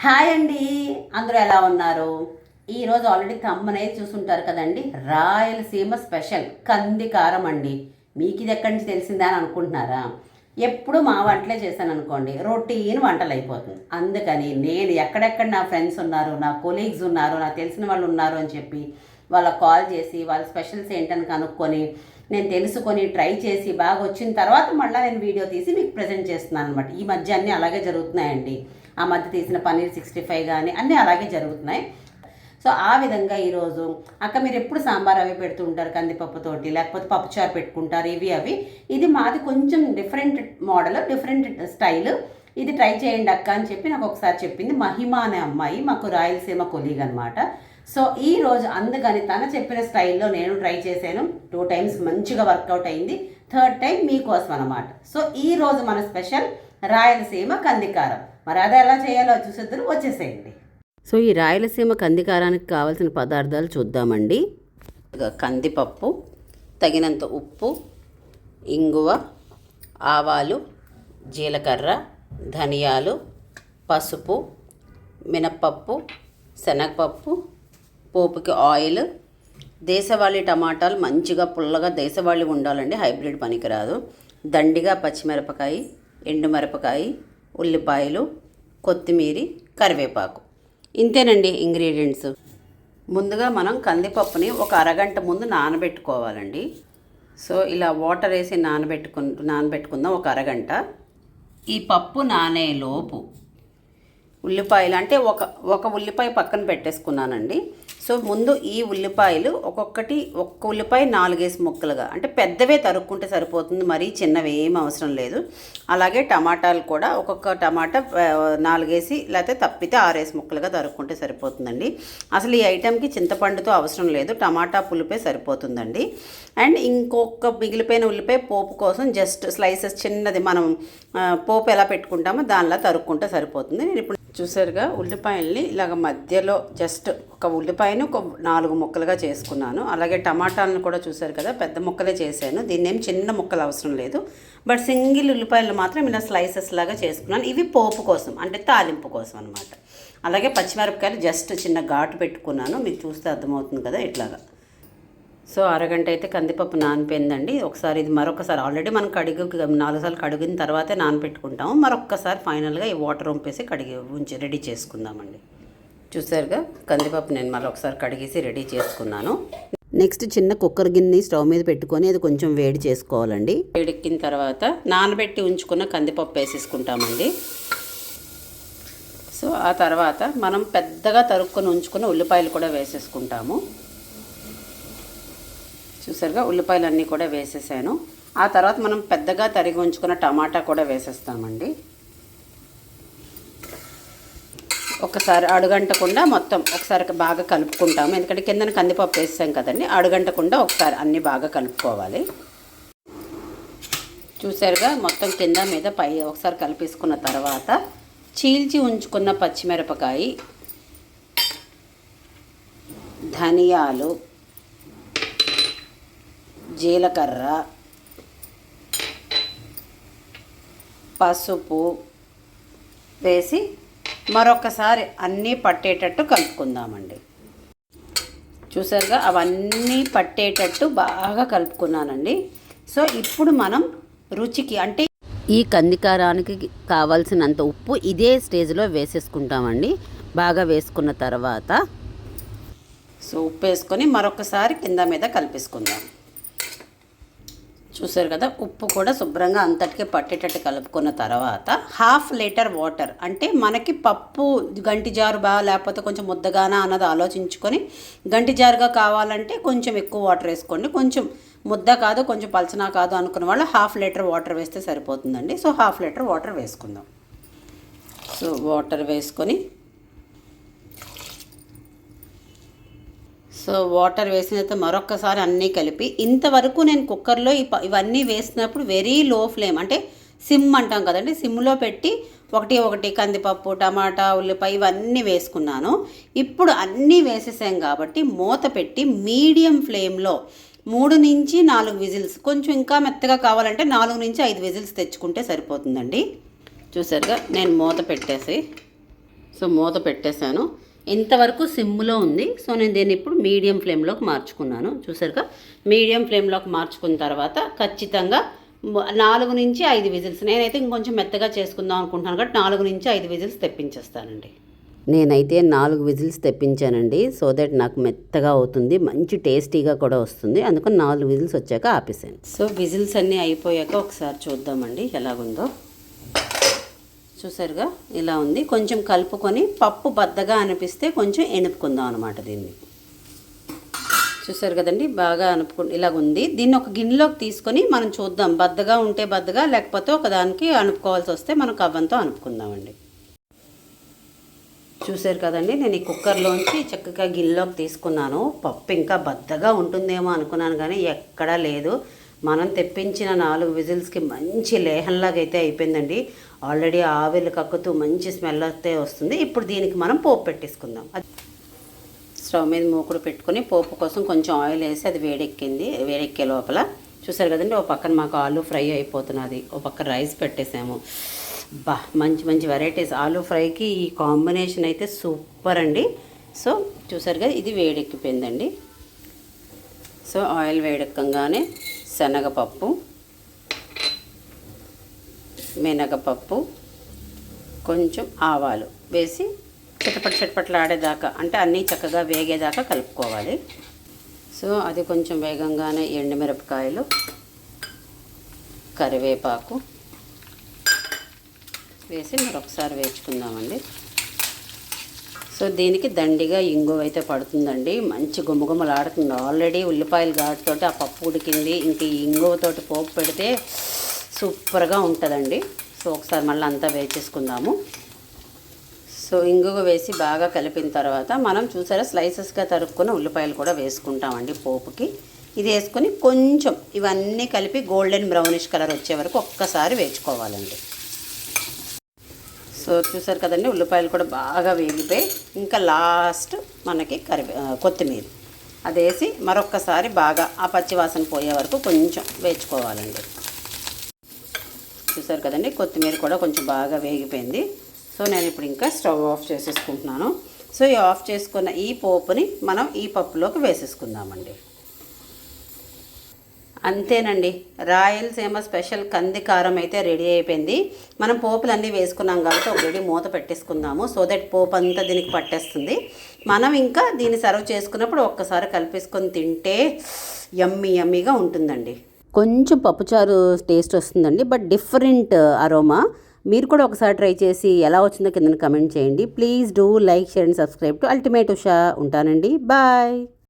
Hi అండి, అందరూ ఎలా ఉన్నారు? ఈరోజు ఆల్రెడీ థంబ్నెయిల్ చూసుంటారు కదండి. రాయలసీమ స్పెషల్ కంది కారం అండి. మీకు ఇది ఎక్కడి నుంచి తెలిసిందా అని అనుకుంటున్నారా? ఎప్పుడు మా వంటలే చేశాను అనుకోండి, రొటీన్ వంటలు అయిపోతుంది. అందుకని నేను ఎక్కడెక్కడ నా ఫ్రెండ్స్ ఉన్నారు, నా కొలీగ్స్ ఉన్నారు, నాకు తెలిసిన వాళ్ళు ఉన్నారు అని చెప్పి వాళ్ళకి కాల్ చేసి వాళ్ళ స్పెషల్స్ ఏంటని కనుక్కొని నేను తెలుసుకొని ట్రై చేసి బాగా వచ్చిన తర్వాత మళ్ళీ నేను వీడియో తీసి మీకు ప్రజెంట్ చేస్తున్నాను అనమాట. ఈ మధ్య అన్నీ అలాగే జరుగుతున్నాయండి. ఆ మధ్య తీసిన పన్నీర్ 65 కానీ అన్నీ అలాగే జరుగుతున్నాయి. సో ఆ విధంగా ఈరోజు అక్క మీరు ఎప్పుడు సాంబార్ అవి పెడుతూ ఉంటారు కందిపప్పుతోటి, లేకపోతే పప్పుచారు పెట్టుకుంటారు, ఇవి అవి. ఇది మాది కొంచెం డిఫరెంట్ మోడల్, డిఫరెంట్ స్టైల్. ఇది ట్రై చేయండి అక్క అని చెప్పి నాకు ఒకసారి చెప్పింది మహిమ అనే అమ్మాయి, మాకు రాయలసీమ కొలీగ్ అనమాట. సో ఈరోజు అందుకని తన చెప్పిన స్టైల్లో నేను ట్రై చేశాను. 2 times మంచిగా వర్కౌట్ అయింది. 3rd time మీకోసం అనమాట. సో ఈరోజు మన స్పెషల్ రాయలసీమ కందికారం. మరి అది ఎలా చేయాలో చూసేద్దరు, వచ్చేసేయండి. సో ఈ రాయలసీమ కందికారానికి కావాల్సిన పదార్థాలు చూద్దామండి. కందిపప్పు, తగినంత ఉప్పు, ఇంగువ, ఆవాలు, జీలకర్ర, ధనియాలు, పసుపు, మినప్పప్పు, శనగపప్పు, పోపుకి ఆయిల్, దేశవాళీ టమాటాలు మంచిగా పుల్లగా దేశవాళీ ఉండాలండి, హైబ్రిడ్ పనికిరాదు, దండిగా పచ్చిమిరపకాయ, ఎండుమిరపకాయ, ఉల్లిపాయలు, కొత్తిమీర, కరివేపాకు. ఇంతేనండి ఇంగ్రీడియంట్స్. ముందుగా మనం కందిపప్పుని ఒక అరగంట ముందు నానబెట్టుకోవాలండి. సో ఇలా వాటర్ వేసి నానబెట్టుకుందాం ఒక అరగంట. ఈ పప్పు నానేలోపు ఉల్లిపాయలు అంటే ఒక ఉల్లిపాయ పక్కన పెట్టేసుకున్నానండి. సో ముందు ఈ ఉల్లిపాయలు ఒక్క ఉల్లిపాయ 4 ముక్కలుగా, అంటే పెద్దవే తరుక్కుంటే సరిపోతుంది, మరీ చిన్నవి ఏం అవసరం లేదు. అలాగే టమాటాలు కూడా ఒక్కొక్క టమాటా 4 లేకపోతే తప్పితే 6 ముక్కలుగా తరుక్కుంటే సరిపోతుందండి. అసలు ఈ ఐటెంకి చింతపండుతో అవసరం లేదు, టమాటా పులుపే సరిపోతుందండి. అండ్ ఇంకొక మిగిలిపోయిన ఉల్లిపాయ పోపు కోసం జస్ట్ స్లైసెస్ చిన్నది, మనం పోపు ఎలా పెట్టుకుంటామో దానిలా తరుక్కుంటే సరిపోతుంది. నేను ఇప్పుడు చూసారుగా ఉల్లిపాయల్ని ఇలాగ మధ్యలో జస్ట్ ఒక ఉల్లిపాయను ఒక 4 ముక్కలుగా చేసుకున్నాను. అలాగే టమాటాలను కూడా చూసారు కదా, పెద్ద ముక్కలే చేశాను. దీన్ని ఏం చిన్న ముక్కలు అవసరం లేదు, బట్ సింగిల్ ఉల్లిపాయలు మాత్రం ఇలా స్లైసెస్ లాగా చేసుకున్నాను. ఇవి పోపు కోసం, అంటే తాలింపు కోసం అనమాట. అలాగే పచ్చిమిరపకాయలు జస్ట్ చిన్న ఘాటు పెట్టుకున్నాను, మీకు చూస్తే అర్థమవుతుంది కదా ఇట్లాగా. సో అరగంట అయితే కందిపప్పు నానిపోయిందండి. ఒకసారి ఇది మరొకసారి, ఆల్రెడీ మనం 4 సార్లు కడిగిన తర్వాతే నానబెట్టుకుంటాము. మరొక్కసారి ఫైనల్గా ఈ వాటర్ వంపేసి ఉంచి రెడీ చేసుకుందామండి. చూసారుగా కందిపప్పు నేను మరొకసారి కడిగేసి రెడీ చేసుకున్నాను. నెక్స్ట్ చిన్న కుక్కర్ గిన్నె స్టవ్ మీద పెట్టుకొని అది కొంచెం వేడి చేసుకోవాలండి. వేడెక్కిన తర్వాత నానబెట్టి ఉంచుకున్న కందిపప్పు వేసేసుకుంటామండి. సో ఆ తర్వాత మనం పెద్దగా తరుక్కొని ఉంచుకున్న ఉల్లిపాయలు కూడా వేసేసుకుంటాము. చూసారుగా ఉల్లిపాయలు అన్నీ కూడా వేసేసాను. ఆ తర్వాత మనం పెద్దగా తరిగి ఉంచుకున్న టమాటా కూడా వేసేస్తామండి. ఒకసారి అడుగంటకుండా మొత్తం ఒకసారి బాగా కలుపుకుంటాము, ఎందుకంటే కిందన కందిపప్పు వేసాం కదండి. అడుగంటకుండా ఒకసారి అన్నీ బాగా కలుపుకోవాలి. చూసారుగా మొత్తం కింద మీద పై ఒకసారి కలిపేసుకున్న తర్వాత చీల్చి ఉంచుకున్న పచ్చిమిరపకాయ, ధనియాలు, జీలకర్ర, పసుపు వేసి మరొకసారి అన్నీ పట్టేటట్టు కలుపుకుందామండి. చూసారుగా అవన్నీ పట్టేటట్టు బాగా కలుపుకున్నానండి. సో ఇప్పుడు మనం రుచికి, అంటే ఈ కందికారానికి కావాల్సినంత ఉప్పు ఇదే స్టేజ్లో వేసేసుకుంటామండి. బాగా వేసుకున్న తర్వాత సో ఉప్పు వేసుకొని మరొకసారి కింద మీద కలిపేసుకుందాం. చూసారు కదా ఉప్పు కూడా శుభ్రంగా అంతటికే పట్టేటట్టు కలుపుకున్న తర్వాత 1/2 లీటర్ వాటర్, అంటే మనకి పప్పు గంటి జారు బాగా లేకపోతే కొంచెం ముద్దగానా అన్నది ఆలోచించుకొని, గంటి జారుగా కావాలంటే కొంచెం ఎక్కువ వాటర్ వేసుకోండి, కొంచెం ముద్ద కాదు కొంచెం పలచనా కాదు అనుకున్న వాళ్ళు 1/2 లీటర్ వాటర్ వేస్తే సరిపోతుందండి. సో 1/2 లీటర్ వాటర్ వేసుకుందాం. సో వాటర్ వేసుకొని వాటర్ వేసిన తర్వాత మరొక్కసారి అన్నీ కలిపి, ఇంతవరకు నేను కుక్కర్లో ఇవన్నీ వేసినప్పుడు వెరీ లో ఫ్లేమ్, అంటే సిమ్ అంటాం కదండి, సిమ్లో పెట్టి ఒకటి కందిపప్పు, టమాటా, ఉల్లిపాయ ఇవన్నీ వేసుకున్నాను. ఇప్పుడు అన్నీ వేసేసాం కాబట్టి మూత పెట్టి మీడియం ఫ్లేమ్లో 3 నుంచి 4 విజిల్స్, కొంచెం ఇంకా మెత్తగా కావాలంటే 4 నుంచి 5 విజిల్స్ తెచ్చుకుంటే సరిపోతుందండి. చూసారుగా నేను మూత పెట్టేసి సో మూత పెట్టేశాను. ఇంతవరకు సిమ్లో ఉంది. సో నేను దీన్ని ఇప్పుడు మీడియం ఫ్లేమ్లోకి మార్చుకున్నాను. చూసారుగా, మీడియం ఫ్లేమ్లోకి మార్చుకున్న తర్వాత ఖచ్చితంగా 4 నుంచి 5 విజిల్స్, నేనైతే ఇంకొంచెం మెత్తగా చేసుకుందాం అనుకుంటున్నాను కాబట్టి 4 నుంచి 5 విజిల్స్ తెప్పించేస్తానండి. నేనైతే 4 విజిల్స్ తెప్పించానండి. సో దట్ నాకు మెత్తగా అవుతుంది, మంచి టేస్టీగా కూడా వస్తుంది. అందుకని 4 విజిల్స్ వచ్చాక ఆపేసాను. సో విజిల్స్ అన్నీ అయిపోయాక ఒకసారి చూద్దామండి ఎలాగుందో. చూసారుగా ఇలా ఉంది. కొంచెం కలుపుకొని పప్పు బద్దగా అనిపిస్తే కొంచెం ఎనుపుకుందాం అనమాట దీన్ని. చూసారు కదండి, బాగా ఇలాగ ఉంది. దీన్ని ఒక గిన్నెలోకి తీసుకొని మనం చూద్దాం, బద్దగా ఉంటే బద్దగా, లేకపోతే ఒకదానికి అనుపుకోవాల్సి వస్తే మనం కవ్వంతో అనుపుకుందామండి. చూసారు కదండి, నేను ఈ కుక్కర్లోంచి చక్కగా గిన్నెలోకి తీసుకున్నాను. పప్పు ఇంకా బద్దగా ఉంటుందేమో అనుకున్నాను కానీ ఎక్కడా లేదు. మనం తెప్పించిన 4 విజిల్స్కి మంచి లేహంలాగా అయితే అయిపోయిందండి. ఆల్రెడీ ఆవిర్లు కక్కుతూ మంచి స్మెల్ అయితే వస్తుంది. ఇప్పుడు దీనికి మనం పోపు పెట్టేసుకుందాం. స్టవ్ మీద మూకుడు పెట్టుకొని పోపు కోసం కొంచెం ఆయిల్ వేసి అది వేడెక్కే లోపల చూసారు కదండి, ఓ పక్కన మాకు ఆలూ ఫ్రై అయిపోతున్నది, ఓ పక్కన రైస్ పెట్టేసాము. మంచి మంచి వెరైటీస్. ఆలూ ఫ్రైకి ఈ కాంబినేషన్ అయితే సూపర్ అండి. సో చూసారు కదా, ఇది వేడెక్కిపోయిందండి. సో ఆయిల్ వేడెక్కగానే శనగపప్పు, మినగపప్పు, కొంచెం ఆవాలు వేసి చిటపట్లాడేదాకా, అంటే అన్నీ చక్కగా వేగేదాకా కలుపుకోవాలి. సో అది కొంచెం వేగంగానే ఎండుమిరపకాయలు, కరివేపాకు వేసి మరొకసారి వేయించుకుందామండి. సో దీనికి దండిగా ఇంగువ అయితే పడుతుందండి. మంచి గుమగుమలాడుతుంది. ఆల్రెడీ ఉల్లిపాయల ఘాటుతోటి ఆ పప్పు ఉడికింది, ఇంక ఈ ఇంగువతోటి పోపు పెడితే సూపర్గా ఉంటుందండి. సో ఒకసారి మళ్ళీ అంతా వేసేసుకుందాము. సో ఇంగువ వేసి బాగా కలిపిన తర్వాత మనం చూసారా స్లైసెస్గా తరుక్కున్న ఉల్లిపాయలు కూడా వేసుకుంటామండి పోపుకి. ఇది వేసుకొని కొంచెం ఇవన్నీ కలిపి గోల్డెన్ బ్రౌనిష్ కలర్ వచ్చే వరకు ఒక్కసారి వేయించుకోవాలండి. సో చూసారు కదండి, ఉల్లిపాయలు కూడా బాగా వేగిపోయి ఇంకా లాస్ట్ మనకి కొత్తిమీర అది వేసి మరొక్కసారి బాగా ఆ పచ్చివాసన పోయే వరకు కొంచెం వేయించుకోవాలండి. చూసారు కదండి, కొత్తిమీర కూడా కొంచెం బాగా వేగిపోయింది. సో నేను ఇప్పుడు ఇంకా స్టవ్ ఆఫ్ చేసేసుకుంటున్నాను. సో ఈ ఆఫ్ చేసుకున్న ఈ పోపుని మనం ఈ పప్పులోకి వేసేసుకుందామండి. అంతేనండి, రాయలసీమ స్పెషల్ కంది కారం అయితే రెడీ అయిపోయింది. మనం పోపులన్నీ వేసుకున్నాం కాబట్టి ఆల్రెడీ మూత పెట్టేసుకుందాము. సో దట్ పోపు అంతా దీనికి పట్టేస్తుంది. మనం ఇంకా దీన్ని సర్వ్ చేసుకున్నప్పుడు ఒక్కసారి కలిపేసుకొని తింటే యమ్మీగా ఉంటుందండి. కొంచెం పప్పుచారు టేస్ట్ వస్తుందండి, బట్ డిఫరెంట్ అరోమా. మీరు కూడా ఒకసారి ట్రై చేసి ఎలా వచ్చిందో కింద కమెంట్ చేయండి. Please do like, share and subscribe to ultimate Usha. ఉంటానండి, బాయ్.